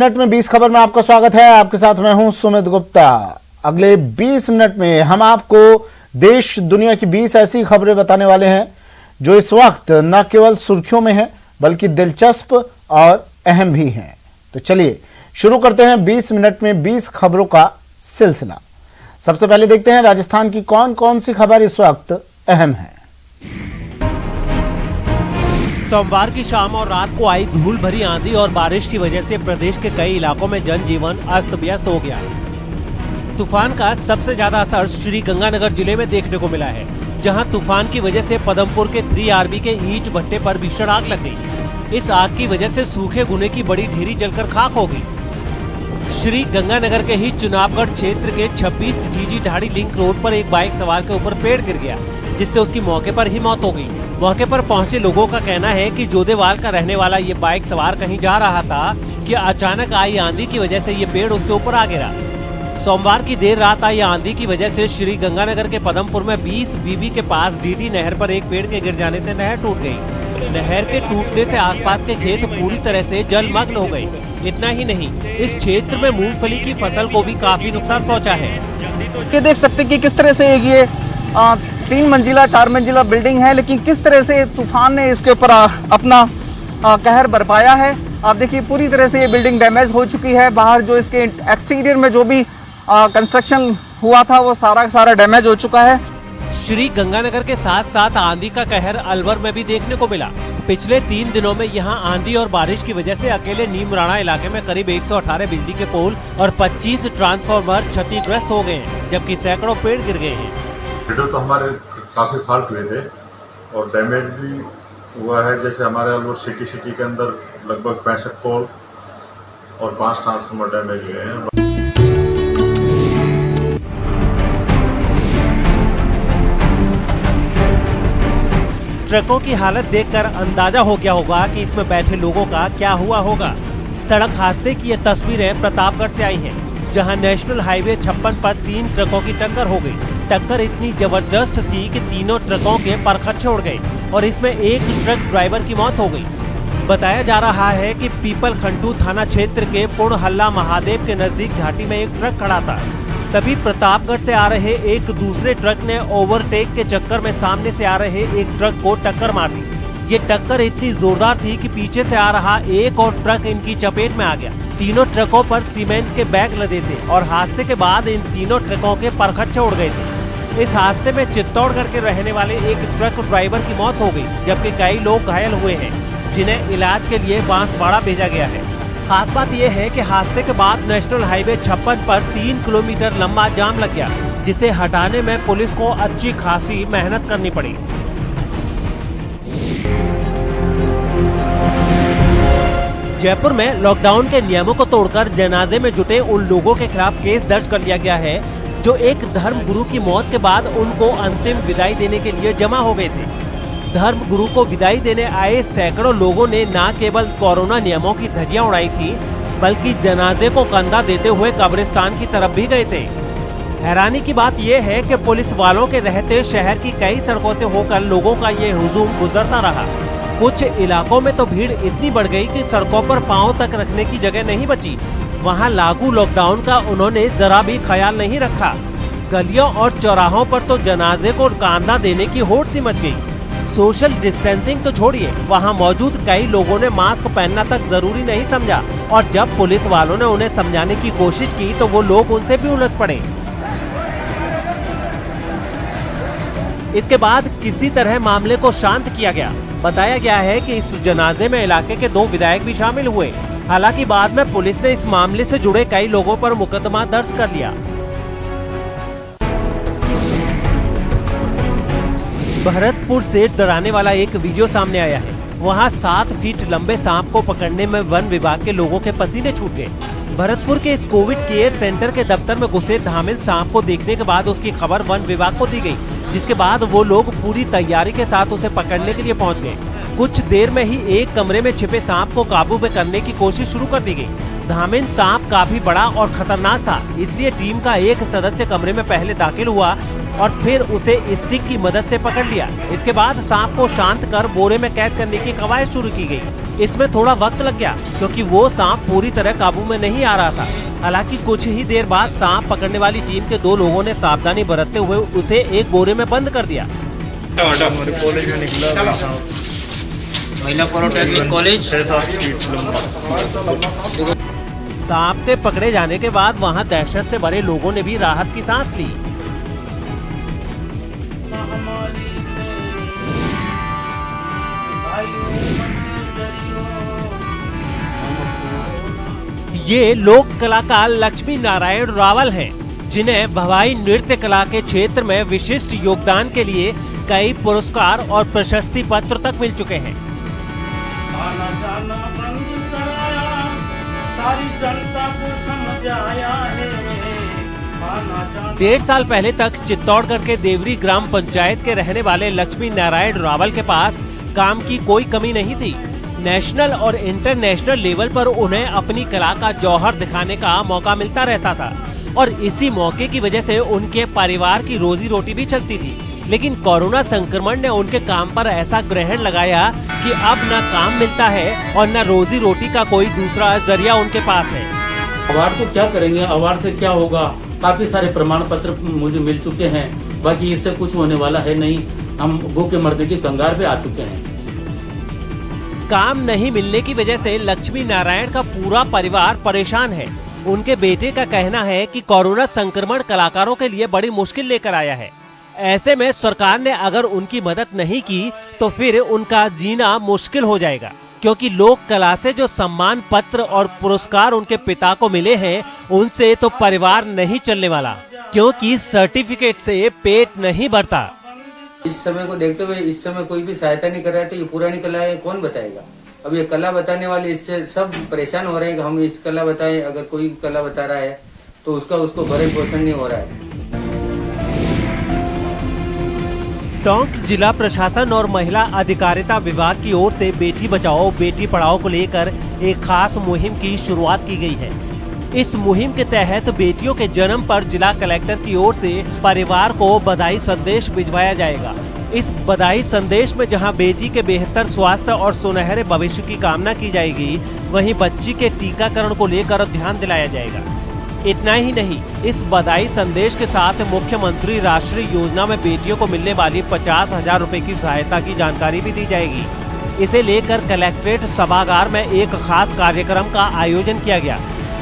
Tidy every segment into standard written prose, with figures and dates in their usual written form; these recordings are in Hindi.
मिनट में 20 खबर में आपका स्वागत है। आपके साथ मैं हूं सुमित गुप्ता। अगले 20 मिनट में हम आपको देश दुनिया की 20 ऐसी खबरें बताने वाले हैं जो इस वक्त न केवल सुर्खियों में हैं बल्कि दिलचस्प और अहम भी हैं। तो चलिए शुरू करते हैं 20 मिनट में 20 खबरों का सिलसिला। सबसे पहले देखते हैं राजस्थान की कौन कौन सी खबर इस वक्त अहम है। सोमवार की शाम और रात को आई धूल भरी आंधी और बारिश की वजह से प्रदेश के कई इलाकों में जनजीवन अस्त व्यस्त हो गया है। तूफान का सबसे ज्यादा असर श्री गंगानगर जिले में देखने को मिला है, जहां तूफान की वजह से पदमपुर के 3RB के ईंट भट्टे पर भीषण आग लग गई। इस आग की वजह से सूखे गुने की बड़ी ढेरी जलकर खाक हो गई। श्री गंगानगर के ही चुनावगढ़ क्षेत्र के 26 जीजी ढाड़ी लिंक रोड पर एक बाइक सवार के ऊपर पेड़ गिर गया, जिससे उसकी मौके पर ही मौत हो गई। मौके पर पहुंचे लोगों का कहना है कि जोदेवाल का रहने वाला ये बाइक सवार कहीं जा रहा था कि अचानक आई आंधी की वजह से ये पेड़ उसके ऊपर आ गिरा। सोमवार की देर रात आई आंधी की वजह से श्री गंगानगर के पदमपुर में 20 बीबी के पास डीटी नहर पर एक पेड़ के गिर जाने से नहर टूट गई। नहर के टूटने से आसपास के खेत पूरी तरह से जलमग्न हो गए। इतना ही नहीं, इस क्षेत्र में मूंगफली की फसल को भी काफी नुकसान पहुँचा है। ये देख सकते हैं कि किस तरह से ये 3 मंजिला 4 मंजिला बिल्डिंग है, लेकिन किस तरह से तूफान ने इसके ऊपर अपना कहर बरपाया है। आप देखिए पूरी तरह से ये बिल्डिंग डैमेज हो चुकी है। बाहर जो इसके एक्सटीरियर में जो भी कंस्ट्रक्शन हुआ था वो सारा डैमेज हो चुका है। श्री गंगानगर के साथ साथ आंधी का कहर अलवर में भी देखने को मिला। पिछले 3 दिनों में यहां आंधी और बारिश की वजह से अकेले नीमराणा इलाके में करीब 118 बिजली के पोल और 25 ट्रांसफार्मर क्षतिग्रस्त हो गए हैं, जबकि सैकड़ों पेड़ गिर गए हैं। तो हमारे काफ़ी फॉल्ट हुए थे और डैमेज भी हुआ है। जैसे हमारे अलवर सिटी के अंदर लगभग 65 पोल और 5 ट्रांसफार्मर डैमेज हुए हैं। ट्रकों की हालत देखकर अंदाजा हो गया होगा कि इसमें बैठे लोगों का क्या हुआ होगा। सड़क हादसे की ये तस्वीरें प्रतापगढ़ से आई हैं, जहां नेशनल हाईवे 56 पर 3 ट्रकों की टक्कर हो गई। टक्कर इतनी जबरदस्त थी कि तीनों ट्रकों के परखच्चे उड़ गए और इसमें एक ट्रक ड्राइवर की मौत हो गई। बताया जा रहा है कि पीपल खंटू थाना क्षेत्र के पुणहल्ला महादेव के नजदीक घाटी में एक ट्रक खड़ा था। तभी प्रतापगढ़ से आ रहे एक दूसरे ट्रक ने ओवरटेक के चक्कर में सामने से आ रहे एक ट्रक को टक्कर मार दी। ये टक्कर इतनी जोरदार थी कि पीछे से आ रहा एक और ट्रक इनकी चपेट में आ गया। तीनों ट्रकों पर सीमेंट के बैग लदे थे और हादसे के बाद इन तीनों ट्रकों के परखच्चे उड़ गए थे। इस हादसे में चित्तौड़गढ़ के रहने वाले एक ट्रक ड्राइवर की मौत हो गई, जबकि कई लोग घायल हुए हैं, जिन्हें इलाज के लिए बांसवाड़ा भेजा गया है। खास बात यह है कि हादसे के बाद नेशनल हाईवे 56 पर 3 किलोमीटर लंबा जाम लग गया, जिसे हटाने में पुलिस को अच्छी खासी मेहनत करनी पड़ी। जयपुर में लॉकडाउन के नियमों को तोड़कर जनाजे में जुटे उन लोगों के खिलाफ केस दर्ज कर लिया गया है जो एक धर्म गुरु की मौत के बाद उनको अंतिम विदाई देने के लिए जमा हो गए थे। धर्म गुरु को विदाई देने आए सैकड़ों लोगों ने न केवल कोरोना नियमों की धज्जियां उड़ाई थी, बल्कि जनाजे को कंधा देते हुए कब्रिस्तान की तरफ भी गए थे। हैरानी की बात यह है कि पुलिस वालों के रहते शहर की कई सड़कों से होकर लोगों का ये हुजूम गुजरता रहा। कुछ इलाकों में तो भीड़ इतनी बढ़ गई कि सड़कों पर पांव तक रखने की जगह नहीं बची। वहां लागू लॉकडाउन का उन्होंने जरा भी ख्याल नहीं रखा। गलियों और चौराहों पर तो जनाजे को कांधा देने की होड़ सी मच गई। सोशल डिस्टेंसिंग तो छोड़िए, वहां मौजूद कई लोगों ने मास्क पहनना तक जरूरी नहीं समझा और जब पुलिस वालों ने उन्हें समझाने की कोशिश की तो वो लोग उनसे भी उलझ पड़े। इसके बाद किसी तरह मामले को शांत किया गया। बताया गया है कि इस जनाजे में इलाके के 2 विधायक भी शामिल हुए। हालांकि बाद में पुलिस ने इस मामले से जुड़े कई लोगों पर मुकदमा दर्ज कर लिया। भरतपुर से डराने वाला एक वीडियो सामने आया है। वहां 7 फीट लंबे सांप को पकड़ने में वन विभाग के लोगों के पसीने छूट गए। भरतपुर के इस कोविड केयर सेंटर के दफ्तर में घुसे धामिल सांप को देखने के बाद उसकी खबर वन विभाग को दी गई, जिसके बाद वो लोग पूरी तैयारी के साथ उसे पकड़ने के लिए पहुंच गए। कुछ देर में ही एक कमरे में छिपे सांप को काबू में करने की कोशिश शुरू कर दी गई। धामिल सांप काफी बड़ा और खतरनाक था, इसलिए टीम का एक सदस्य कमरे में पहले दाखिल हुआ और फिर उसे स्टिक की मदद से पकड़ लिया। इसके बाद सांप को शांत कर बोरे में कैद करने की कवायद शुरू की गई। इसमें थोड़ा वक्त लग गया क्योंकि वो सांप पूरी तरह काबू में नहीं आ रहा था। हालांकि कुछ ही देर बाद सांप पकड़ने वाली टीम के 2 लोगों ने सावधानी बरतते हुए उसे एक बोरे में बंद कर दिया। महिला पॉलिटेक्निक कॉलेज। सांप के पकड़े जाने के बाद वहां दहशत से भरे लोगों ने भी राहत की सांस ली। ये लोक कलाकार लक्ष्मी नारायण रावल हैं, जिन्हें भवाई नृत्य कला के क्षेत्र में विशिष्ट योगदान के लिए कई पुरस्कार और प्रशस्ति पत्र तक मिल चुके हैं। आना जाना बंद कराया, सारी जनता को समझ आया है। आना जाना 1.5 साल पहले तक चित्तौड़गढ़ के देवरी ग्राम पंचायत के रहने वाले लक्ष्मी नारायण रावल के पास काम की कोई कमी नहीं थी। नेशनल और इंटरनेशनल लेवल पर उन्हें अपनी कला का जौहर दिखाने का मौका मिलता रहता था और इसी मौके की वजह से उनके परिवार की रोजी रोटी भी चलती थी। लेकिन कोरोना संक्रमण ने उनके काम पर ऐसा ग्रहण लगाया कि अब न काम मिलता है और न रोजी रोटी का कोई दूसरा जरिया उनके पास है। अवार्ड को क्या करेंगे, अवार्ड से क्या होगा। काफी सारे प्रमाण पत्र मुझे मिल चुके हैं, बाकी इससे कुछ होने वाला है नहीं। हम भूखे मरने की कंगार पे आ चुके हैं। काम नहीं मिलने की वजह से लक्ष्मी नारायण का पूरा परिवार परेशान है। उनके बेटे का कहना है कि कोरोना संक्रमण कलाकारों के लिए बड़ी मुश्किल लेकर आया है। ऐसे में सरकार ने अगर उनकी मदद नहीं की तो फिर उनका जीना मुश्किल हो जाएगा, क्योंकि लोक कला से जो सम्मान पत्र और पुरस्कार उनके पिता को मिले हैं उनसे तो परिवार नहीं चलने वाला, क्योंकि सर्टिफिकेट से पेट नहीं भरता। इस समय को देखते हुए इस समय कोई भी सहायता नहीं कर रहा है, तो ये पुरानी कला है कौन बताएगा। अब ये कला बताने वाले इससे सब परेशान हो रहे हैं कि हम इस कला बताएं। अगर कोई कला बता रहा है तो उसको भरण पोषण नहीं हो रहा है। टोंक जिला प्रशासन और महिला अधिकारिता विभाग की ओर से बेटी बचाओ बेटी पढ़ाओ को लेकर एक खास मुहिम की शुरुआत की गई है। इस मुहिम के तहत बेटियों के जन्म पर जिला कलेक्टर की ओर से परिवार को बधाई संदेश भिजवाया जाएगा। इस बधाई संदेश में जहां बेटी के बेहतर स्वास्थ्य और सुनहरे भविष्य की कामना की जाएगी, वहीं बच्ची के टीकाकरण को लेकर ध्यान दिलाया जाएगा। इतना ही नहीं, इस बधाई संदेश के साथ मुख्यमंत्री राष्ट्रीय योजना में बेटियों को मिलने वाली 50,000 रुपए की सहायता की जानकारी भी दी जाएगी। इसे लेकर कलेक्ट्रेट सभागार में एक खास कार्यक्रम का आयोजन किया गया,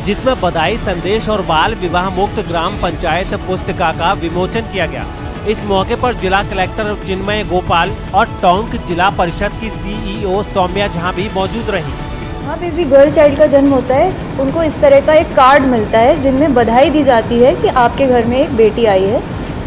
जिसमें बधाई संदेश और बाल विवाह मुक्त ग्राम पंचायत पुस्तिका का विमोचन किया गया। इस मौके पर जिला कलेक्टर चिन्मय गोपाल और टोंक जिला परिषद की सीईओ सौम्या झा भी मौजूद रही। जहाँ पे भी गर्ल चाइल्ड का जन्म होता है उनको इस तरह का एक कार्ड मिलता है जिनमें बधाई दी जाती है कि आपके घर में एक बेटी आई है।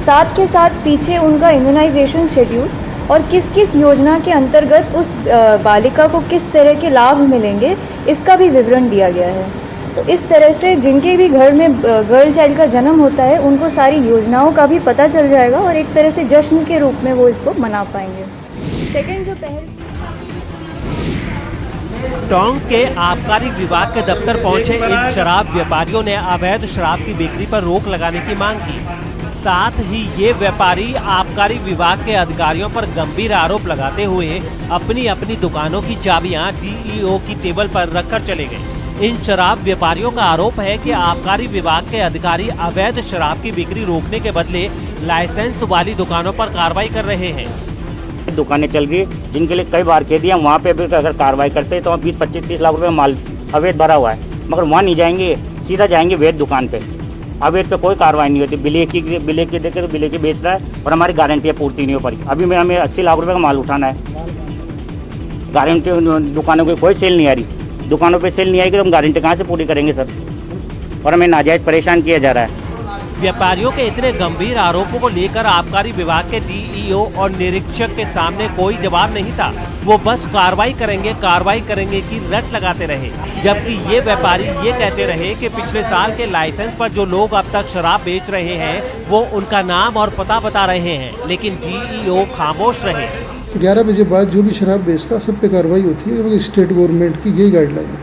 साथ के साथ पीछे उनका इम्यूनाइजेशन शेड्यूल और किस किस योजना के अंतर्गत उस बालिका को किस तरह के लाभ मिलेंगे इसका भी विवरण दिया गया है। तो इस तरह से जिनके भी घर में गर्ल चाइल्ड का जन्म होता है उनको सारी योजनाओं का भी पता चल जाएगा और एक तरह से जश्न के रूप में वो इसको मना पाएंगे। सेकंड जो पहल टोंक के आबकारी विभाग के दफ्तर पहुंचे इन शराब व्यापारियों ने अवैध शराब की बिक्री पर रोक लगाने की मांग की। साथ ही ये व्यापारी आबकारी विभाग के अधिकारियों पर गंभीर आरोप लगाते हुए अपनी अपनी दुकानों की चाबियां डीईओ की टेबल पर रखकर चले गए। इन शराब व्यापारियों का आरोप है कि आबकारी विभाग के अधिकारी अवैध शराब की बिक्री रोकने के बदले लाइसेंस वाली दुकानों पर कार्रवाई कर रहे हैं। दुकानें चल रही है जिनके लिए कई बार कह दिया, वहाँ पे भी अगर कार्रवाई करते हैं तो 20-25-30 लाख रुपए माल अवैध भरा हुआ है, मगर वहाँ नहीं जाएंगे, सीधा जाएंगे वैध दुकान पे। अवैध पे कोई कार्रवाई नहीं होती। बिलेकी देखे तो बिलेकी बेच रहा है और हमारी गारंटी पूर्ति नहीं हो पा रही। अभी में हमें 80 लाख रुपए का माल उठाना है, गारंटी दुकानों की कोई सेल नहीं आ रही। दुकानों पे सेल नहीं आएगी तो हम गारंटी कहाँ से पूरी करेंगे सर, और हमें नाजायज परेशान किया जा रहा है। व्यापारियों के इतने गंभीर आरोपों को लेकर आबकारी विभाग के डीईओ और निरीक्षक के सामने कोई जवाब नहीं था। वो बस कार्रवाई करेंगे की रट लगाते रहे, जबकि ये व्यापारी ये कहते रहे कि पिछले साल के लाइसेंस पर जो लोग अब तक शराब बेच रहे हैं वो उनका नाम और पता बता रहे हैं, लेकिन डीईओ खामोश रहे। 11 बजे बाद जो भी शराब बेचता सब पे कार्रवाई होती है, क्योंकि स्टेट गवर्नमेंट की यही गाइडलाइन है।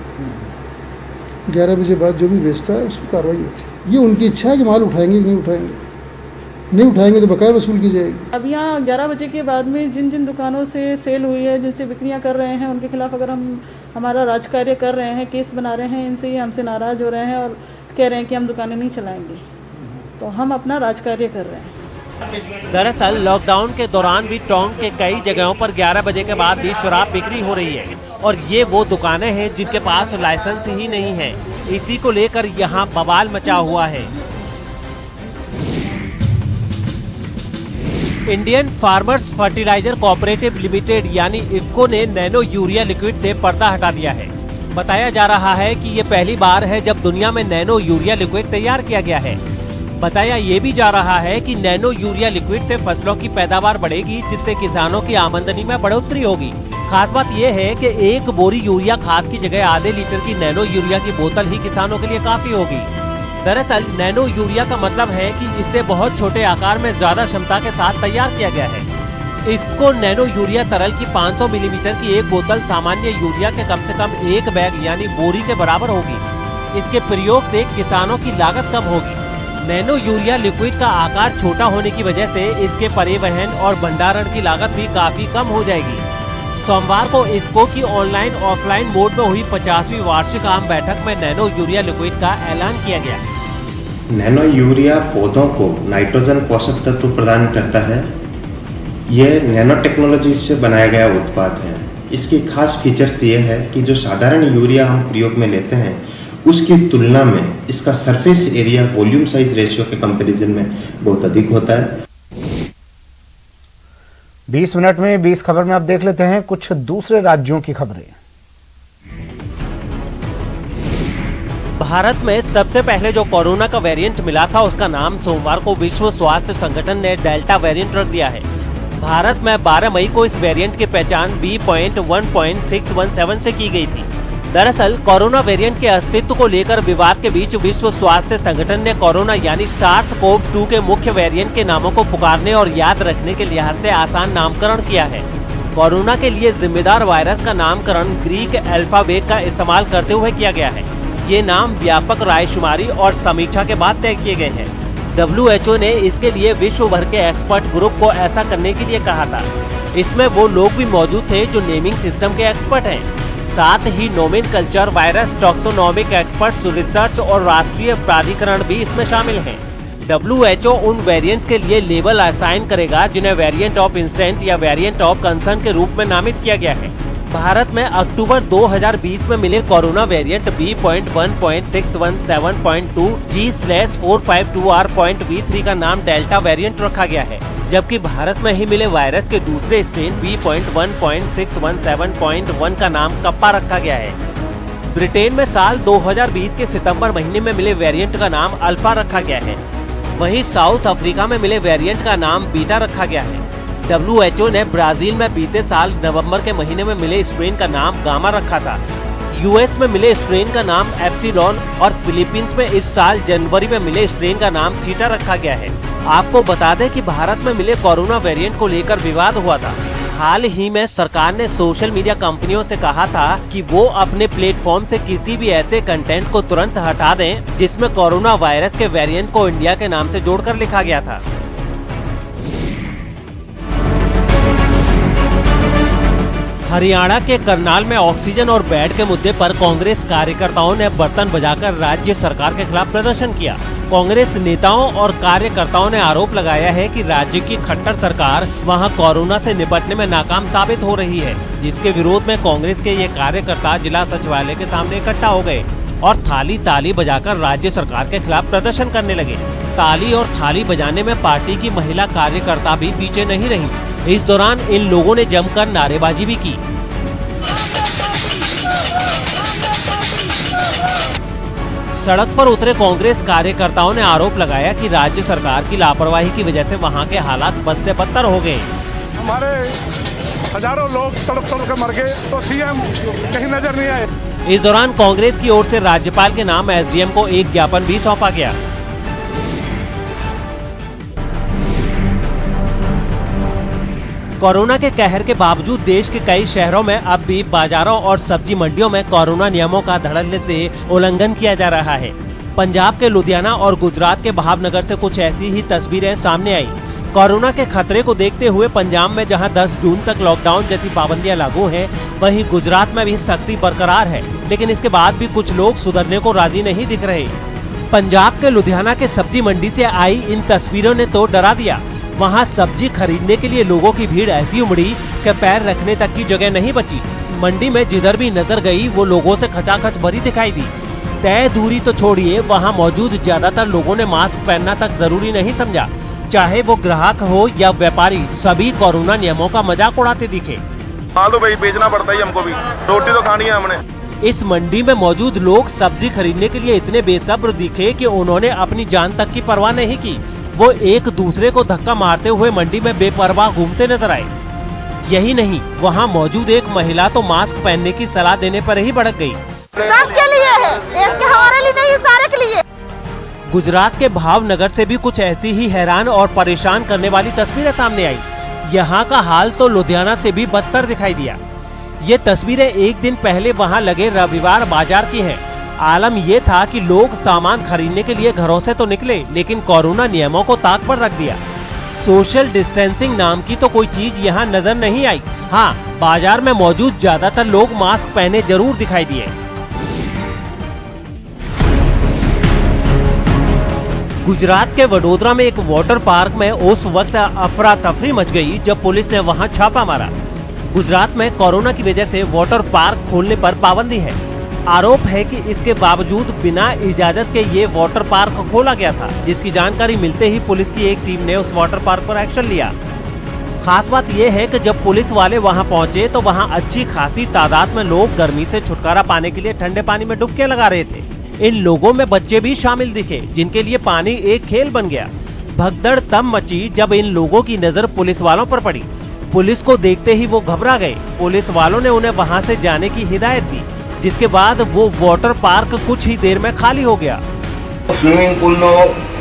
11 बजे बाद जो भी बेचता है उस पर कार्रवाई होती है। ये उनकी इच्छा है कि माल उठाएंगे कि नहीं उठाएंगे। नहीं उठाएंगे तो बकाया वसूल की जाएगी। अब यहाँ 11 बजे के बाद में जिन जिन दुकानों से सेल हुई है, जिनसे बिक्रियाँ कर रहे हैं, उनके खिलाफ अगर हम हमारा राजकार्य कर रहे हैं, केस बना रहे हैं, इनसे ये हमसे नाराज़ हो रहे हैं और कह रहे हैं कि हम दुकानें नहीं चलाएंगे, तो हम अपना राजकार्य कर रहे हैं। दरअसल लॉकडाउन के दौरान भी टोंक के कई जगहों पर 11 बजे के बाद भी शराब बिक्री हो रही है और ये वो दुकानें हैं जिनके पास लाइसेंस ही नहीं है। इसी को लेकर यहाँ बवाल मचा हुआ है। Indian farmers fertiliser cooperative limited यानी इफ्को ने नैनो यूरिया लिक्विड से पर्दा हटा दिया है। बताया जा रहा है कि ये पहली बार है जब दुनिया में नैनो यूरिया लिक्विड तैयार किया गया है। बताया ये भी जा रहा है कि नैनो यूरिया लिक्विड से फसलों की पैदावार बढ़ेगी, जिससे किसानों की आमदनी में बढ़ोतरी होगी। खास बात यह है कि एक बोरी यूरिया खाद की जगह आधे लीटर की नैनो यूरिया की बोतल ही किसानों के लिए काफी होगी। दरअसल नैनो यूरिया का मतलब है कि इससे बहुत छोटे आकार में ज्यादा क्षमता के साथ तैयार किया गया है। इसको नैनो यूरिया तरल की 500 मिलीमीटर की एक बोतल सामान्य यूरिया के कम से कम एक बैग यानी बोरी के बराबर होगी। इसके प्रयोग से किसानों की लागत कम होगी। नैनो यूरिया लिक्विड का आकार छोटा होने की वजह से इसके परिवहन और भंडारण की लागत भी काफी कम हो जाएगी। सोमवार को इफ्को की ऑनलाइन ऑफलाइन मोड में हुई 50वीं वार्षिक आम बैठक में नैनो यूरिया लिक्विड का ऐलान किया गया। नैनो यूरिया पौधों को नाइट्रोजन पोषक तत्व प्रदान करता है। यह नैनो टेक्नोलॉजी से बनाया गया उत्पाद है। इसकी खास फीचर्स ये है कि जो साधारण यूरिया हम प्रयोग में लेते हैं उसकी तुलना में इसका surface area volume size ratio के कंपैरिजन में बहुत अधिक होता है। 20 मिनट में 20 खबर में आप देख लेते हैं कुछ दूसरे राज्यों की खबरें। भारत में सबसे पहले जो कोरोना का वेरिएंट मिला था उसका नाम सोमवार को विश्व स्वास्थ्य संगठन ने डेल्टा वेरिएंट रख दिया है। भारत में 12 मई को इस वेरिएंट की पहचान B.1.617 से की गई थी। दरअसल कोरोना वेरिएंट के अस्तित्व को लेकर विवाद के बीच विश्व स्वास्थ्य संगठन ने कोरोना यानी SARS-CoV-2 के मुख्य वेरिएंट के नामों को पुकारने और याद रखने के लिहाज से आसान नामकरण किया है। कोरोना के लिए जिम्मेदार वायरस का नामकरण ग्रीक अल्फाबेट का इस्तेमाल करते हुए किया गया है। ये नाम व्यापक रायशुमारी और समीक्षा के बाद तय किए गए हैं। WHO ने इसके लिए विश्व भर के एक्सपर्ट ग्रुप को ऐसा करने के लिए कहा था। इसमें वो लोग भी मौजूद थे जो नेमिंग सिस्टम के एक्सपर्ट हैं। साथ ही नोमेनकल्चर, वायरस टॉक्सोनोमिक एक्सपर्ट्स, रिसर्च और राष्ट्रीय प्राधिकरण भी इसमें शामिल हैं। WHO उन वेरिएंट्स के लिए लेबल असाइन करेगा जिन्हें वेरिएंट ऑफ इंसिडेंट या वेरिएंट ऑफ कंसर्न के रूप में नामित किया गया है। भारत में अक्टूबर 2020 में मिले कोरोना वेरिएंट B.1.617.2 G/452R.V3 का नाम डेल्टा वेरिएंट रखा गया है, जबकि भारत में ही मिले वायरस के दूसरे स्ट्रेन B.1.617.1 का नाम कप्पा रखा गया है। ब्रिटेन में साल 2020 के सितंबर महीने में मिले वेरिएंट का नाम अल्फा रखा गया है। वहीं साउथ अफ्रीका में मिले वेरिएंट का नाम बीटा रखा गया है। WHO ने ब्राजील में बीते साल नवंबर के महीने में मिले स्ट्रेन का नाम गामा रखा था। यूएस में मिले स्ट्रेन का नाम एप्सिलॉन और फिलीपींस में इस साल जनवरी में मिले स्ट्रेन का नाम चीटा रखा गया है। आपको बता दें कि भारत में मिले कोरोना वेरिएंट को लेकर विवाद हुआ था। हाल ही में सरकार ने सोशल मीडिया कंपनियों से कहा था कि वो अपने प्लेटफॉर्म से किसी भी ऐसे कंटेंट को तुरंत हटा दें जिसमें कोरोना वायरस के वेरिएंट को इंडिया के नाम से जोड़कर लिखा गया था। हरियाणा के करनाल में ऑक्सीजन और बेड के मुद्दे पर कांग्रेस कार्यकर्ताओं ने बर्तन बजाकर राज्य सरकार के खिलाफ प्रदर्शन किया। कांग्रेस नेताओं और कार्यकर्ताओं ने आरोप लगाया है कि राज्य की खट्टर सरकार वहां कोरोना से निपटने में नाकाम साबित हो रही है, जिसके विरोध में कांग्रेस के ये कार्यकर्ता जिला सचिवालय के सामने इकट्ठा हो गए और थाली ताली बजाकर राज्य सरकार के खिलाफ प्रदर्शन करने लगे। ताली और थाली बजाने में पार्टी की महिला कार्यकर्ता भी पीछे नहीं रही। इस दौरान इन लोगों ने जमकर नारेबाजी भी की। सड़क पर उतरे कांग्रेस कार्यकर्ताओं ने आरोप लगाया कि राज्य सरकार की लापरवाही की वजह से वहां के हालात बद से बदतर हो गए। हमारे हजारों लोग तड़प तड़प कर मर गए तो सीएम कहीं नजर नहीं आए। इस दौरान कांग्रेस की ओर से राज्यपाल के नाम एसडीएम को एक ज्ञापन भी सौंपा गया। कोरोना के कहर के बावजूद देश के कई शहरों में अब भी बाजारों और सब्जी मंडियों में कोरोना नियमों का धड़ल्ले से उल्लंघन किया जा रहा है। पंजाब के लुधियाना और गुजरात के भावनगर से कुछ ऐसी ही तस्वीरें सामने आई। कोरोना के खतरे को देखते हुए पंजाब में जहां 10 जून तक लॉकडाउन जैसी पाबंदियां लागू हैं, वहीं गुजरात में भी सख्ती बरकरार है, लेकिन इसके बाद भी कुछ लोग सुधरने को राजी नहीं दिख रहे। पंजाब के लुधियाना के सब्जी मंडी से आई इन तस्वीरों ने तो डरा दिया। वहां सब्जी खरीदने के लिए लोगों की भीड़ ऐसी उमड़ी कि पैर रखने तक की जगह नहीं बची। मंडी में जिधर भी नजर गई वो लोगों से खचाखच भरी दिखाई दी। तय दूरी तो छोड़िए, वहां मौजूद ज्यादातर लोगों ने मास्क पहनना तक जरूरी नहीं समझा। चाहे वो ग्राहक हो या व्यापारी, सभी कोरोना नियमों का मजाक उड़ाते दिखे। हाँ तो भाई बेचना पड़ता ही हमको भी, रोटी तो खानी है हमने। इस मंडी में मौजूद लोग सब्जी खरीदने के लिए इतने बेसब्र दिखे कि उन्होंने अपनी जान तक की परवाह नहीं की। वो एक दूसरे को धक्का मारते हुए मंडी में बेपरवाह घूमते नजर आए। यही नहीं, वहाँ मौजूद एक महिला तो मास्क पहनने की सलाह देने पर ही भड़क गई। सबके लिए है, एक के हमारे लिए नहीं, सारे के लिए। गुजरात के भावनगर से भी कुछ ऐसी ही हैरान और परेशान करने वाली तस्वीरें सामने आई। यहाँ का हाल तो लुधियाना से भी बदतर दिखाई दिया। ये तस्वीरें एक दिन पहले वहाँ लगे रविवार बाजार की हैं। आलम ये था कि लोग सामान खरीदने के लिए घरों से तो निकले, लेकिन कोरोना नियमों को ताक पर रख दिया। सोशल डिस्टेंसिंग नाम की तो कोई चीज यहाँ नजर नहीं आई। हाँ, बाजार में मौजूद ज्यादातर लोग मास्क पहने जरूर दिखाई दिए। गुजरात के वडोदरा में एक वाटर पार्क में उस वक्त अफरा तफरी मच गई जब पुलिस ने वहां छापा मारा। गुजरात में कोरोना की वजह से वाटर पार्क खोलने पर पाबंदी है। आरोप है कि इसके बावजूद बिना इजाजत के ये वाटर पार्क खोला गया था, जिसकी जानकारी मिलते ही पुलिस की एक टीम ने उस वाटर पार्क पर एक्शन लिया। खास बात यह है कि जब पुलिस वाले वहां पहुंचे तो वहां अच्छी खासी तादाद में लोग गर्मी से छुटकारा पाने के लिए ठंडे पानी में डुबकियां लगा रहे थे। इन लोगों में बच्चे भी शामिल दिखे, जिनके लिए पानी एक खेल बन गया। भगदड़ तब मची जब इन लोगों की नजर पुलिस वालों पर पड़ी। पुलिस को देखते ही वो घबरा गए। पुलिस वालों ने उन्हें वहां से जाने की हिदायत दी, जिसके बाद वो वाटर पार्क कुछ ही देर में खाली हो गया। स्विमिंग पूल नो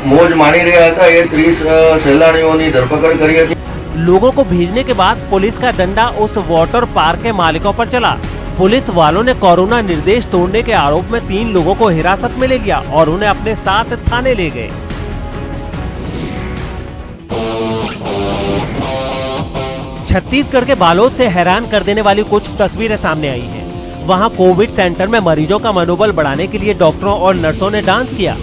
मोज माणी રહ્યા હતા એ 30 સહેલાણીઓની ધરપકડ કરી હતી। लोगों को भेजने के बाद पुलिस का डंडा उस वाटर पार्क के मालिकों पर चला। पुलिस वालों ने कोरोना निर्देश तोड़ने के आरोप में 3 लोगों को हिरासत में ले लिया और उन्हें अपने साथ थाने ले गए। छत्तीसगढ़ के बालोद से हैरान कर देने वाली कुछ तस्वीरें सामने आई हैं। वहां कोविड सेंटर में मरीजों का मनोबल बढ़ाने के लिए डॉक्टरों और नर्सों ने डांस किया।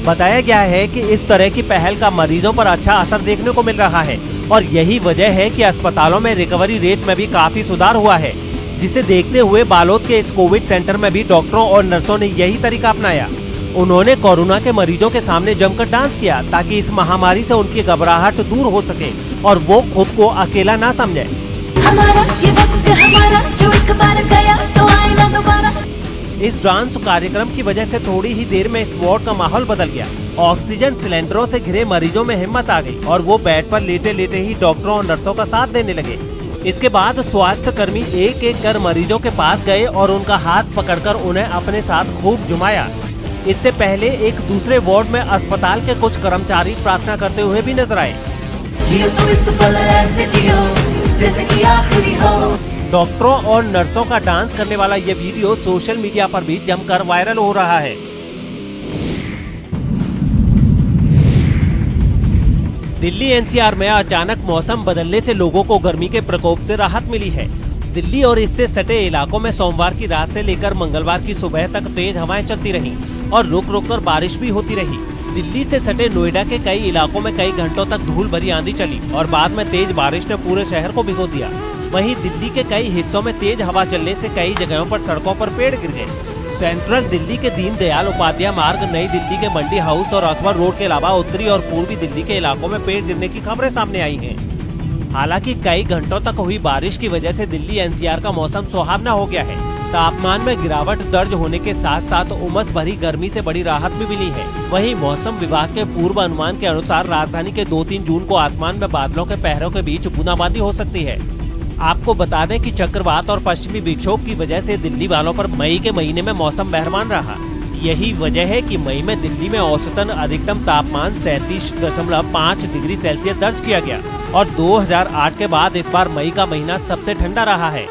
बताया गया है कि इस तरह की पहल का मरीजों पर अच्छा असर देखने को मिल रहा है और यही वजह है कि अस्पतालों में रिकवरी रेट में भी काफी सुधार हुआ है, जिसे देखते हुए बालोद के इस कोविड सेंटर में भी डॉक्टरों और नर्सों ने यही तरीका अपनाया। उन्होंने कोरोना के मरीजों के सामने जमकर डांस किया ताकि इस महामारी से उनकी घबराहट दूर हो सके और वो खुद को अकेला ना समझे। हमारा ये वक्त हमारा, जो एक बार गया तो आए ना दोबारा। इस डांस कार्यक्रम की वजह से थोड़ी ही देर में इस वार्ड का माहौल बदल गया। ऑक्सीजन सिलेंडरों से घिरे मरीजों में हिम्मत आ गई और वो बेड पर लेटे लेटे ही डॉक्टरों और नर्सों का साथ देने लगे। इसके बाद स्वास्थ्य कर्मी एक एक कर मरीजों के पास गए और उनका हाथ पकड़कर उन्हें अपने साथ खूब जुमाया। इससे पहले एक दूसरे वार्ड में अस्पताल के कुछ कर्मचारी प्रार्थना करते हुए भी नजर आए। जियो तो इस पल ऐसे जियो जैसे कि आखिरी हो। डॉक्टरों और नर्सों का डांस करने वाला ये वीडियो सोशल मीडिया पर भी जमकर वायरल हो रहा है। दिल्ली एनसीआर में अचानक मौसम बदलने से लोगों को गर्मी के प्रकोप से राहत मिली है। दिल्ली और इससे सटे इलाकों में सोमवार की रात से लेकर मंगलवार की सुबह तक तेज हवाएं चलती रहीं और रुक रुक कर बारिश भी होती रही। दिल्ली से सटे नोएडा के कई इलाकों में कई घंटों तक धूल भरी आंधी चली और बाद में तेज बारिश ने पूरे शहर को भिगो दिया। वहीं दिल्ली के कई हिस्सों में तेज हवा चलने से कई जगहों पर सड़कों पर पेड़ गिर गए। सेंट्रल दिल्ली के दीनदयाल उपाध्याय मार्ग, नई दिल्ली के मंडी हाउस और अकबर रोड के अलावा उत्तरी और पूर्वी दिल्ली के इलाकों में पेड़ गिरने की खबरें सामने आई हैं। हालांकि कई घंटों तक हुई बारिश की वजह से दिल्ली एनसीआर का मौसम सुहावना हो गया है। तापमान में गिरावट दर्ज होने के साथ साथ उमस भरी गर्मी से बड़ी राहत भी मिली है। वहीं मौसम विभाग के पूर्व अनुमान के अनुसार राजधानी के 2-3 जून को आसमान में बादलों के पहरों के बीच बूंदाबांदी हो सकती है। आपको बता दें कि चक्रवात और पश्चिमी विक्षोभ की वजह से दिल्ली वालों पर मई के महीने में मौसम मेहरबान रहा। यही वजह है कि मई में दिल्ली में औसतन अधिकतम तापमान 37.5 डिग्री सेल्सियस दर्ज किया गया और 2008 के बाद इस बार मई का महीना सबसे ठंडा रहा है।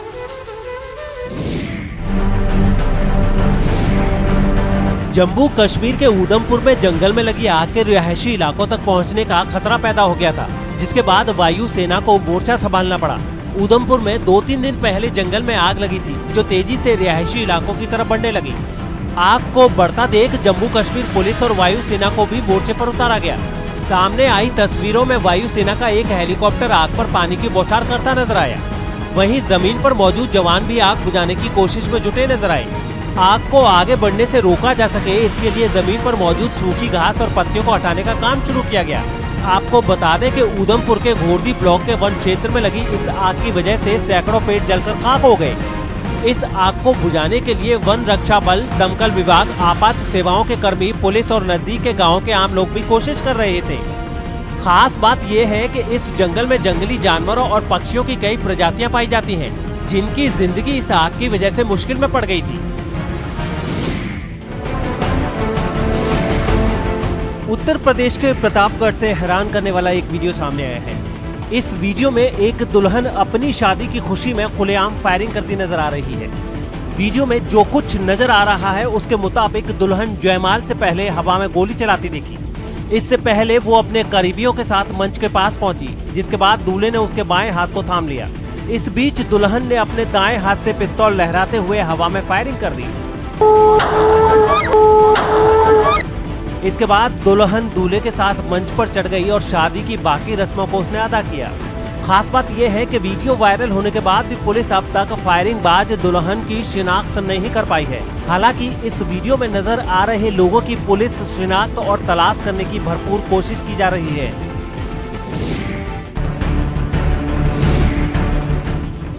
जम्मू कश्मीर के उधमपुर में जंगल में लगी आग के रिहायशी इलाकों तक पहुंचने का खतरा पैदा हो गया था, जिसके बाद वायु सेना को मोर्चा संभालना पड़ा। उधमपुर में 2-3 दिन पहले जंगल में आग लगी थी, जो तेजी से रिहायशी इलाकों की तरफ बढ़ने लगी। आग को बढ़ता देख जम्मू कश्मीर पुलिस और वायु सेना को भी मोर्चे पर उतारा गया। सामने आई तस्वीरों में वायु सेना का एक हेलीकॉप्टर आग पर पानी की बौछार करता नजर आया। वहीं जमीन पर मौजूद जवान भी आग बुझाने की कोशिश में जुटे नजर आए। आग को आगे बढ़ने से रोका जा सके, इसके लिए जमीन पर मौजूद सूखी घास और पत्तियों को हटाने का काम शुरू किया गया। आपको बता दें कि उधमपुर के घोरदी ब्लॉक के वन क्षेत्र में लगी इस आग की वजह से सैकड़ों पेड़ जलकर खाक हो गए। इस आग को बुझाने के लिए वन रक्षा बल, दमकल विभाग, आपात सेवाओं के कर्मी, पुलिस और नजदीक के गाँव के आम लोग भी कोशिश कर रहे थे। खास बात यह है कि इस जंगल में जंगली जानवरों और पक्षियों की कई प्रजातियां पाई जाती हैं, जिनकी जिंदगी इस आग की वजह से मुश्किल में पड़ गई थी। उत्तर प्रदेश के प्रतापगढ़ से हैरान करने वाला एक वीडियो सामने आया है। इस वीडियो में एक दुल्हन अपनी शादी की खुशी में खुलेआम फायरिंग करती नजर आ रही है। वीडियो में जो कुछ नजर आ रहा है उसके मुताबिक दुल्हन जयमाल से पहले हवा में गोली चलाती दिखी। इससे पहले वो अपने करीबियों के साथ मंच के पास पहुंची, जिसके बाद दूल्हे ने उसके बाएं हाथ को थाम लिया। इस बीच दुल्हन ने अपने दाएं हाथ से पिस्तौल लहराते हुए हवा में फायरिंग कर दी। इसके बाद दुल्हन दूल्हे के साथ मंच पर चढ़ गई और शादी की बाकी रस्मों को उसने अदा किया। खास बात यह है कि वीडियो वायरल होने के बाद भी पुलिस अब तक फायरिंग बाज दुल्हन की शिनाख्त नहीं कर पाई है। हालांकि इस वीडियो में नजर आ रहे लोगों की पुलिस शिनाख्त और तलाश करने की भरपूर कोशिश की जा रही है।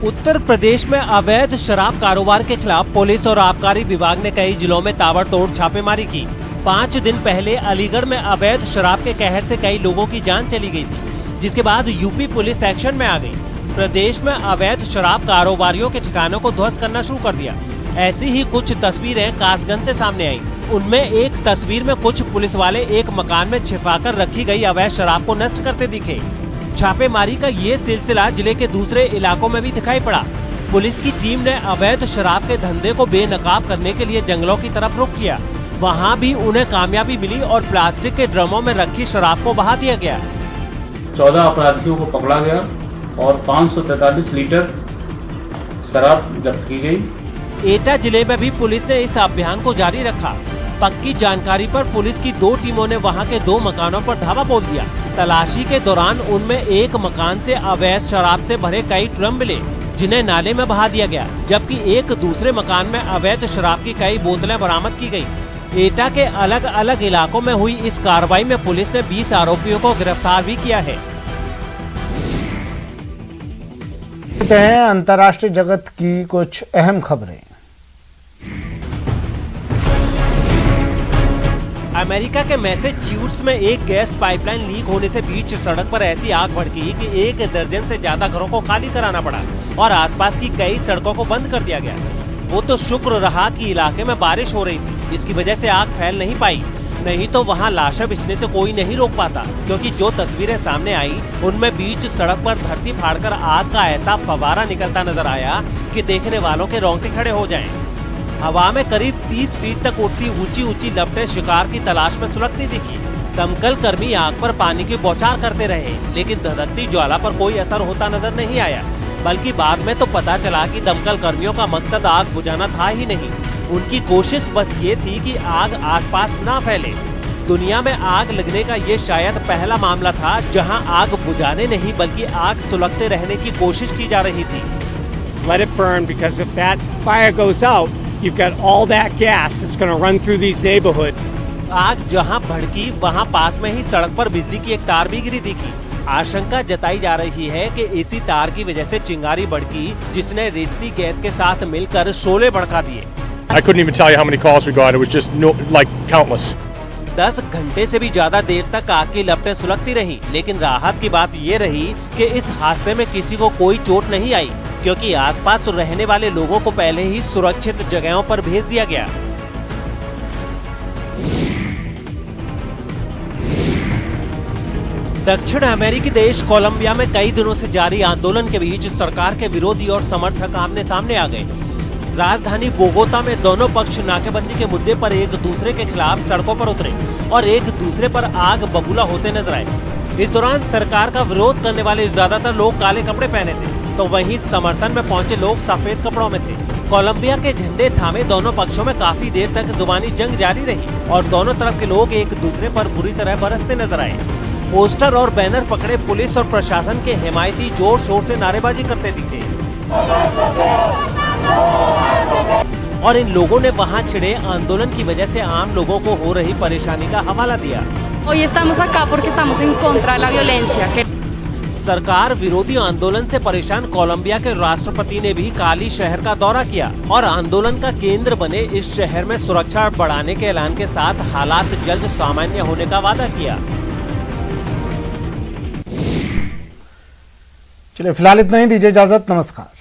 उत्तर प्रदेश में अवैध शराब कारोबार के खिलाफ पुलिस और आबकारी विभाग ने कई जिलों में ताबड़तोड़ छापेमारी की। 5 दिन पहले अलीगढ़ में अवैध शराब के कहर से कई लोगों की जान चली गई थी, जिसके बाद यूपी पुलिस एक्शन में आ गई। प्रदेश में अवैध शराब कारोबारियों के ठिकानों को ध्वस्त करना शुरू कर दिया। ऐसी ही कुछ तस्वीरें कासगंज से सामने आई। उनमें एक तस्वीर में कुछ पुलिस वाले एक मकान में छिपाकर रखी गई अवैध शराब को नष्ट करते दिखे। छापेमारी का ये सिलसिला जिले के दूसरे इलाकों में भी दिखाई पड़ा। पुलिस की टीम ने अवैध शराब के धंधे को बेनकाब करने के लिए जंगलों की तरफ रुख किया। वहाँ भी उन्हें कामयाबी मिली और प्लास्टिक के ड्रमों में रखी शराब को बहा दिया गया। 14 अपराधियों को पकड़ा गया और 543 लीटर शराब जब्त की गई। एटा जिले में भी पुलिस ने इस अभियान को जारी रखा। पक्की जानकारी पर पुलिस की 2 टीमों ने वहां के 2 मकानों पर धावा बोल दिया। तलाशी के दौरान उनमें एक मकान से अवैध शराब से भरे कई ड्रम मिले, जिन्हें नाले में बहा दिया गया, जबकि एक दूसरे मकान में अवैध शराब की कई बोतलें बरामद की गयी। एटा के अलग अलग इलाकों में हुई इस कार्रवाई में पुलिस ने 20 आरोपियों को गिरफ्तार भी किया है। अंतर्राष्ट्रीय जगत की कुछ अहम खबरें। अमेरिका के मैसेच्यूसेट्स में एक गैस पाइपलाइन लीक होने से बीच सड़क पर ऐसी आग भड़की कि 1 दर्जन से ज्यादा घरों को खाली कराना पड़ा और आसपास की कई सड़कों को बंद कर दिया गया। वो तो शुक्र रहा कि इलाके में बारिश हो रही थी, जिसकी वजह से आग फैल नहीं पाई, नहीं तो वहाँ लाशें बिछने से कोई नहीं रोक पाता। क्योंकि जो तस्वीरें सामने आई उनमें बीच सड़क पर धरती फाड़कर आग का ऐसा फवारा निकलता नजर आया कि देखने वालों के रोंगटे खड़े हो जाएं। हवा में करीब 30 फीट तक उड़ती ऊंची ऊंची लपटें शिकार की तलाश में सुलगती दिखी। दमकल कर्मी आग पर पानी की बौछार करते रहे, लेकिन धधकती ज्वाला पर कोई असर होता नजर नहीं आया। बल्कि बाद में तो पता चला कि दमकल कर्मियों का मकसद आग बुझाना था ही नहीं। उनकी कोशिश बस ये थी कि आग आसपास न फैले। दुनिया में आग लगने का ये शायद पहला मामला था जहां आग बुझाने नहीं बल्कि आग सुलगते रहने की कोशिश की जा रही थी। Let it burn, because if that fire goes out, you've got all that gas that's going to run through these neighborhoods. आग जहां भड़की वहां पास में ही सड़क पर बिजली की एक तार भी गिरी दिखी। आशंका जताई जा रही है कि इसी तार की वजह से चिंगारी भड़की, जिसने रेस्ती गैस के साथ मिलकर शोले भड़का दिए। I couldn't even tell you how many calls we got. It was just like countless. 10 घंटे से भी ज्यादा देर तक आग की लपटें सुलगती रही, लेकिन राहत की बात ये रही कि इस हादसे में किसी को कोई चोट नहीं आई, क्योंकि आसपास रहने वाले लोगों को पहले ही सुरक्षित जगहों पर भेज दिया गया। दक्षिण अमेरिकी देश कोलंबिया में कई दिनों से जारी आंदोलन के बीच सरकार के विरोधी और समर्थक आमने सामने आ गए। राजधानी बोगोता में दोनों पक्ष नाकेबंदी के मुद्दे पर एक दूसरे के खिलाफ सड़कों पर उतरे और एक दूसरे पर आग बबूला होते नजर आए। इस दौरान सरकार का विरोध करने वाले ज्यादातर लोग काले कपड़े पहने थे, तो वहीं समर्थन में पहुंचे लोग सफेद कपड़ों में थे। कोलंबिया के झंडे थामे दोनों पक्षों में काफी देर तक जुबानी जंग जारी रही और दोनों तरफ के लोग एक दूसरे पर बुरी तरह बरसते नजर आए। पोस्टर और बैनर पकड़े पुलिस और प्रशासन के हिमायती जोर शोर से नारेबाजी करते दिखे और इन लोगों ने वहां छिड़े आंदोलन की वजह से आम लोगों को हो रही परेशानी का हवाला दिया। Hoy estamos acá porque estamos en contra de la violencia. सरकार विरोधी आंदोलन से परेशान कोलंबिया के राष्ट्रपति ने भी काली शहर का दौरा किया और आंदोलन का केंद्र बने इस शहर में सुरक्षा बढ़ाने के ऐलान के साथ हालात जल्द सामान्य होने का वादा किया। चलिए फिलहाल इतना ही, दीजिए इजाजत, नमस्कार।